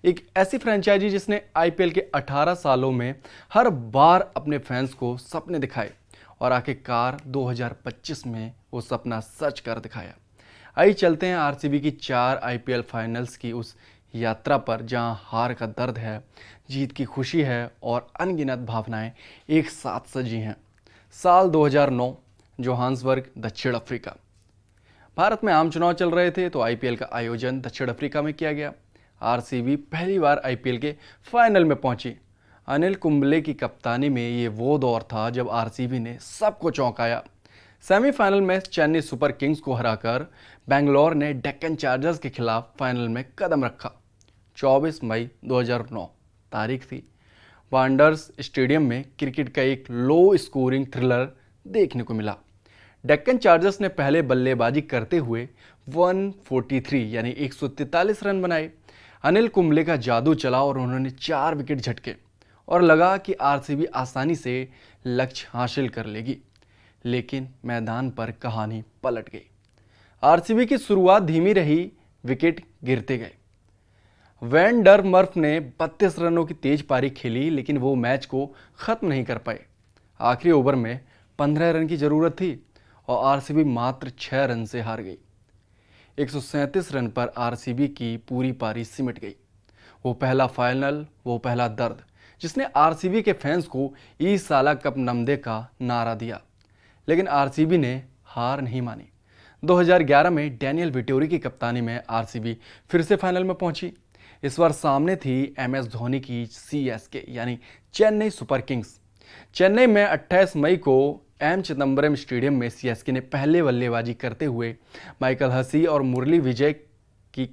एक ऐसी फ्रेंचाइजी जिसने आईपीएल के 18 सालों में हर बार अपने फैंस को सपने दिखाए और आखिरकार 2025 में वो सपना सच कर दिखाया। आइए चलते हैं आरसीबी की 4 आईपीएल फाइनल्स की उस यात्रा पर जहां हार का दर्द है, जीत की खुशी है और अनगिनत भावनाएं एक साथ सजी हैं। साल 2009, जोहान्सबर्ग, दक्षिण अफ्रीका। भारत में आम चुनाव चल रहे थे तो आईपीएल का आयोजन दक्षिण अफ्रीका में किया गया। आरसीबी पहली बार आईपीएल के फाइनल में पहुंची। अनिल कुंबले की कप्तानी में ये वो दौर था जब आरसीबी ने सबको चौंकाया। सेमीफाइनल में चेन्नई सुपर किंग्स को हराकर बेंगलोर ने डेक्कन चार्जर्स के खिलाफ फाइनल में कदम रखा। 24 मई 2009 तारीख थी। वांडर्स स्टेडियम में क्रिकेट का एक लो स्कोरिंग थ्रिलर देखने को मिला। डेक्कन चार्जर्स ने पहले बल्लेबाजी करते हुए 143 यानी 143 रन बनाए। अनिल कुंबले का जादू चला और उन्होंने 4 विकेट झटके और लगा कि आरसीबी आसानी से लक्ष्य हासिल कर लेगी। लेकिन मैदान पर कहानी पलट गई। आरसीबी की शुरुआत धीमी रही, विकेट गिरते गए। वैन डर मर्फ ने 32 रनों की तेज पारी खेली लेकिन वो मैच को खत्म नहीं कर पाए। आखिरी ओवर में 15 रन की जरूरत थी और आरसीबी मात्र 6 रन से हार गई। 137 रन पर आरसीबी की पूरी पारी सिमट गई। वो पहला फाइनल, वो पहला दर्द जिसने आरसीबी के फैंस को ई साला कप नमदे का नारा दिया। लेकिन आरसीबी ने हार नहीं मानी। 2011 में डैनियल विटोरी की कप्तानी में आरसीबी फिर से फाइनल में पहुंची। इस बार सामने थी एमएस धोनी की सीएसके यानी चेन्नई सुपर किंग्स। चेन्नई में 28 मई को एम चिदम्बरम स्टेडियम में सीएसके ने पहले बल्लेबाजी करते हुए माइकल हसी और मुरली विजय की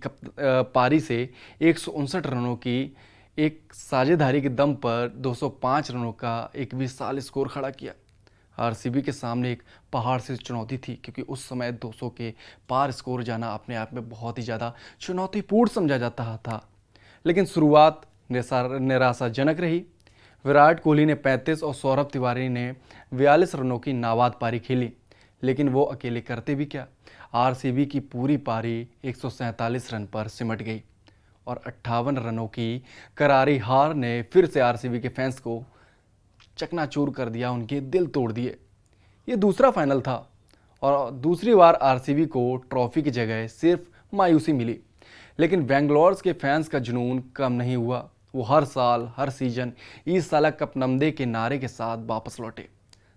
पारी से 159 रनों की एक साझेदारी के दम पर 205 रनों का एक विशाल स्कोर खड़ा किया। आरसीबी के सामने एक पहाड़ से चुनौती थी क्योंकि उस समय 200 के पार स्कोर जाना अपने आप में बहुत ही ज़्यादा चुनौतीपूर्ण समझा जाता था। लेकिन शुरुआत निराशाजनक रही। विराट कोहली ने 35 और सौरभ तिवारी ने 42 रनों की नाबाद पारी खेली, लेकिन वो अकेले करते भी क्या। आरसीबी की पूरी पारी 147 रन पर सिमट गई और 58 रनों की करारी हार ने फिर से आरसीबी के फैंस को चकनाचूर कर दिया, उनके दिल तोड़ दिए। ये दूसरा फाइनल था और दूसरी बार आरसीबी को ट्रॉफी की जगह सिर्फ मायूसी मिली। लेकिन बेंगलोर के फैंस का जुनून कम नहीं हुआ। वो हर साल, हर सीजन इस साल कप नमदे के नारे के साथ वापस लौटे।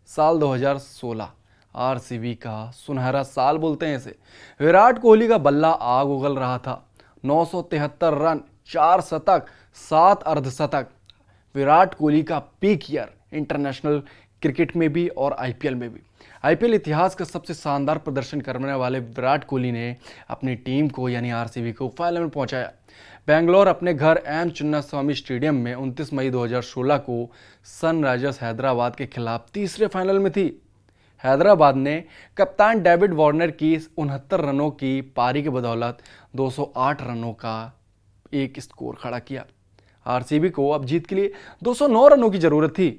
साल 2016 आरसीबी का सुनहरा साल बोलते हैं इसे। विराट कोहली का बल्ला आग उगल रहा था। 973 रन, 4 शतक, 7 अर्धशतक। विराट कोहली का पीक ईयर इंटरनेशनल क्रिकेट में भी और आईपीएल में भी। आईपीएल इतिहास का सबसे शानदार प्रदर्शन करने वाले विराट कोहली ने अपनी टीम को यानी आरसीबी को फाइनल में पहुंचाया। बेंगलोर अपने घर एम चिन्नास्वामी स्टेडियम में 29 मई 2016 को सनराइजर्स हैदराबाद के खिलाफ तीसरे फाइनल में थी। हैदराबाद ने कप्तान डेविड वार्नर की 69 रनों की पारी के बदौलत 208 रनों का एक स्कोर खड़ा किया। आरसीबी को अब जीत के लिए 209 रनों की जरूरत थी।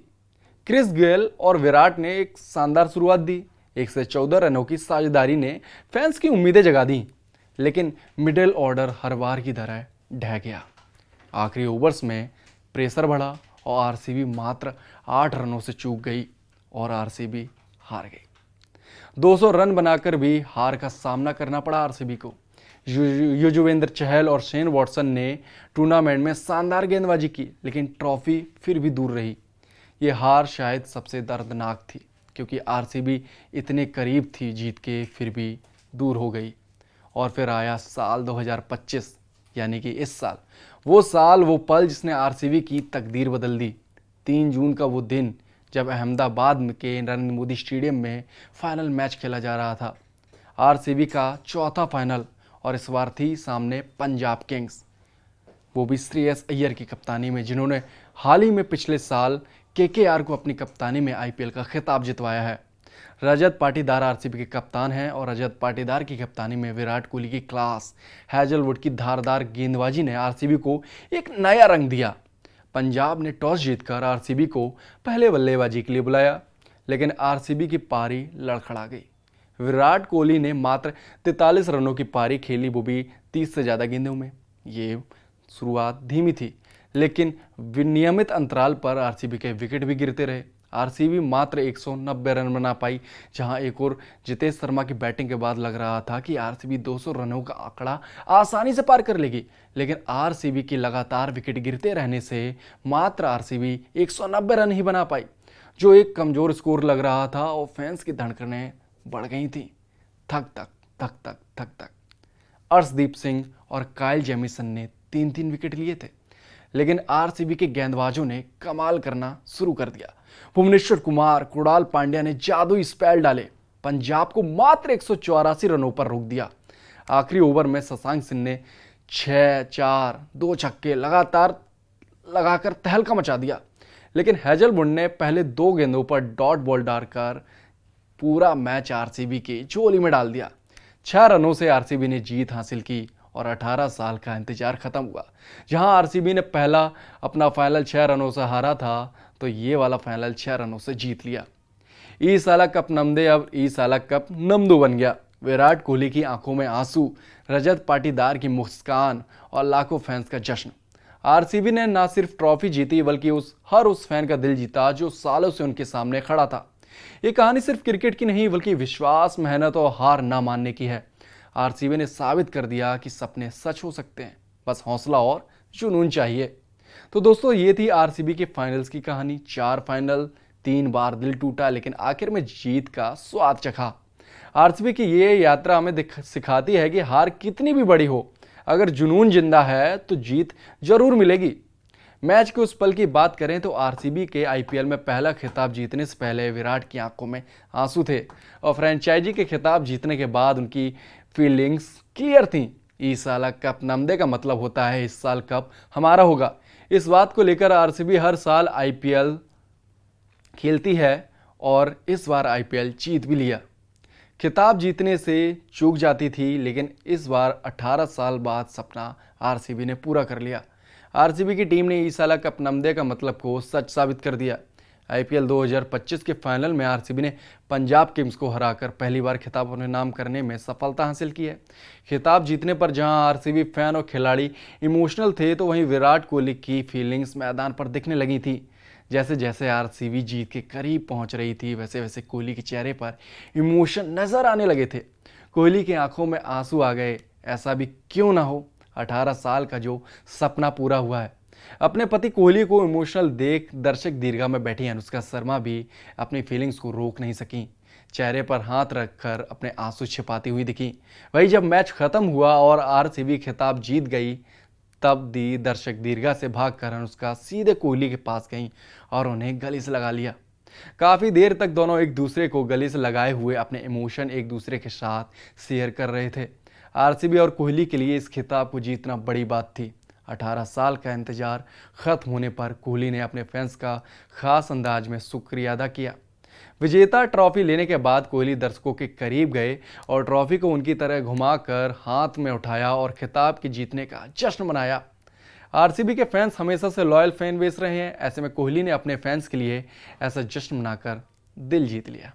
क्रिस गेल और विराट ने एक शानदार शुरुआत दी। 114 रनों की साझेदारी ने फैंस की उम्मीदें जगा दी, लेकिन मिडिल ऑर्डर हर बार की तरह ढह गया। आखिरी ओवर्स में प्रेशर बढ़ा और आरसीबी मात्र 8 रनों से चूक गई और आरसीबी हार गई। 200 रन बनाकर भी हार का सामना करना पड़ा आरसीबी को। युजवेंद्र चहल और शेन वॉटसन ने टूर्नामेंट में शानदार गेंदबाजी की, लेकिन ट्रॉफी फिर भी दूर रही। ये हार शायद सबसे दर्दनाक थी क्योंकि आरसीबी इतने करीब थी जीत के, फिर भी दूर हो गई। और फिर आया साल 2025 यानी कि इस साल, वो साल, वो पल जिसने आरसीबी की तकदीर बदल दी। 3 जून का वो दिन जब अहमदाबाद के नरेंद्र मोदी स्टेडियम में फाइनल मैच खेला जा रहा था। आरसीबी का चौथा फाइनल और इस बार थी सामने पंजाब किंग्स, वो भी श्रेयस अय्यर की कप्तानी में, जिन्होंने हाल ही में पिछले साल केकेआर को अपनी कप्तानी में आईपीएल का खिताब जितवाया है। रजत पाटीदार आरसीबी के कप्तान हैं और रजत पाटीदार की कप्तानी में विराट कोहली की क्लास, हैजलवुड की धारदार गेंदबाजी ने आरसीबी को एक नया रंग दिया। पंजाब ने टॉस जीतकर आरसीबी को पहले बल्लेबाजी के लिए बुलाया, लेकिन आरसीबी की पारी लड़खड़ा गई। विराट कोहली ने मात्र 43 रनों की पारी खेली, वो भी 30 से ज़्यादा गेंदों में। ये शुरुआत धीमी थी, लेकिन नियमित अंतराल पर आरसीबी के विकेट भी गिरते रहे। आरसीबी मात्र 190 रन बना पाई, जहां एक और जितेश शर्मा की बैटिंग के बाद लग रहा था कि आरसीबी 200 रनों का आंकड़ा आसानी से पार कर लेगी, लेकिन आरसीबी की लगातार विकेट गिरते रहने से मात्र आरसीबी 190 रन ही बना पाई, जो एक कमजोर स्कोर लग रहा था और फैंस की धड़कनें बढ़ गई थी। थक थक थक थक थक थक अर्शदीप सिंह और काइल जेमिसन ने 3-3 विकेट लिए थे, लेकिन आरसीबी के गेंदबाजों ने कमाल करना शुरू कर दिया। भुवनेश्वर कुमार, कुणाल पांड्या ने जादुई स्पेल डाले, पंजाब को मात्र 184 रनों पर रोक दिया। आखिरी ओवर में शशांक सिंह ने 6, 4, 2 छक्के लगातार लगाकर तहलका मचा दिया, लेकिन हेजलवुड ने पहले 2 गेंदों पर डॉट बॉल डालकर पूरा मैच आरसीबी की झोली में डाल दिया। 6 रनों से आरसीबी ने जीत हासिल की और 18 साल का इंतजार खत्म हुआ। जहां आरसीबी ने पहला अपना फाइनल 6 रनों से हारा था, तो ये वाला फाइनल 6 रनों से जीत लिया। ई साला कप नमदे अब ई साला कप नमदू बन गया। विराट कोहली की आंखों में आंसू, रजत पाटीदार की मुस्कान और लाखों फैंस का जश्न। आरसीबी ने ना सिर्फ ट्रॉफी जीती, बल्कि हर उस फैन का दिल जीता जो सालों से उनके सामने खड़ा था। ये कहानी सिर्फ क्रिकेट की नहीं, बल्कि विश्वास, मेहनत और हार ना मानने की है। आरसीबी ने साबित कर दिया कि सपने सच हो सकते हैं, बस हौसला और जुनून चाहिए। तो दोस्तों, ये थी आरसीबी के फाइनल्स की कहानी। 4 फाइनल, 3 बार दिल टूटा, लेकिन आखिर में जीत का स्वाद चखा। आरसीबी की ये यात्रा हमें सिखाती है कि हार कितनी भी बड़ी हो, अगर जुनून जिंदा है तो जीत जरूर मिलेगी। मैच के उस पल की बात करें तो आरसीबी के आईपीएल में पहला खिताब जीतने से पहले विराट की आंखों में आंसू थे, और फ्रेंचाइजी के खिताब जीतने के बाद उनकी फीलिंग्स क्लियर थी। इस साल कप नमदे का मतलब होता है इस साल कप हमारा होगा। इस बात को लेकर आरसीबी हर साल आईपीएल खेलती है और इस बार आईपीएल जीत भी लिया। खिताब जीतने से चूक जाती थी, लेकिन इस बार 18 साल बाद सपना आरसीबी ने पूरा कर लिया। आरसीबी की टीम ने इस साल कप नमदे का मतलब को सच साबित कर दिया। आईपीएल 2025 के फाइनल में आरसीबी ने पंजाब किंग्स को हराकर पहली बार खिताब अपने नाम करने में सफलता हासिल की है। खिताब जीतने पर जहां आरसीबी फैन और खिलाड़ी इमोशनल थे, तो वहीं विराट कोहली की फीलिंग्स मैदान पर दिखने लगी थी। जैसे जैसे आरसीबी जीत के करीब पहुंच रही थी, वैसे वैसे कोहली के चेहरे पर इमोशन नजर आने लगे थे। कोहली की आंखों में आंसू आ गए। ऐसा भी क्यों ना हो, 18 साल का जो सपना पूरा हुआ है। अपने पति कोहली को इमोशनल देख दर्शक दीर्घा में बैठी अनुष्का शर्मा भी अपनी फीलिंग्स को रोक नहीं सकी। चेहरे पर हाथ रखकर अपने आंसू छिपाती हुई दिखी। वही जब मैच खत्म हुआ और आरसीबी खिताब जीत गई, तब दी दर्शक दीर्घा से भागकर अनुष्का सीधे कोहली के पास गई और उन्हें गले से लगा लिया। काफी देर तक दोनों एक दूसरे को गले से लगाए हुए अपने इमोशन एक दूसरे के साथ शेयर कर रहे थे। आरसीबी और कोहली के लिए इस खिताब को जीतना बड़ी बात थी। 18 साल का इंतजार खत्म होने पर कोहली ने अपने फैंस का खास अंदाज में शुक्रिया अदा किया। विजेता ट्रॉफी लेने के बाद कोहली दर्शकों के करीब गए और ट्रॉफी को उनकी तरह घुमाकर हाथ में उठाया और खिताब के जीतने का जश्न मनाया। आरसीबी के फैंस हमेशा से लॉयल फैन बेस रहे हैं, ऐसे में कोहली ने अपने फैंस के लिए ऐसा जश्न मनाकर दिल जीत लिया।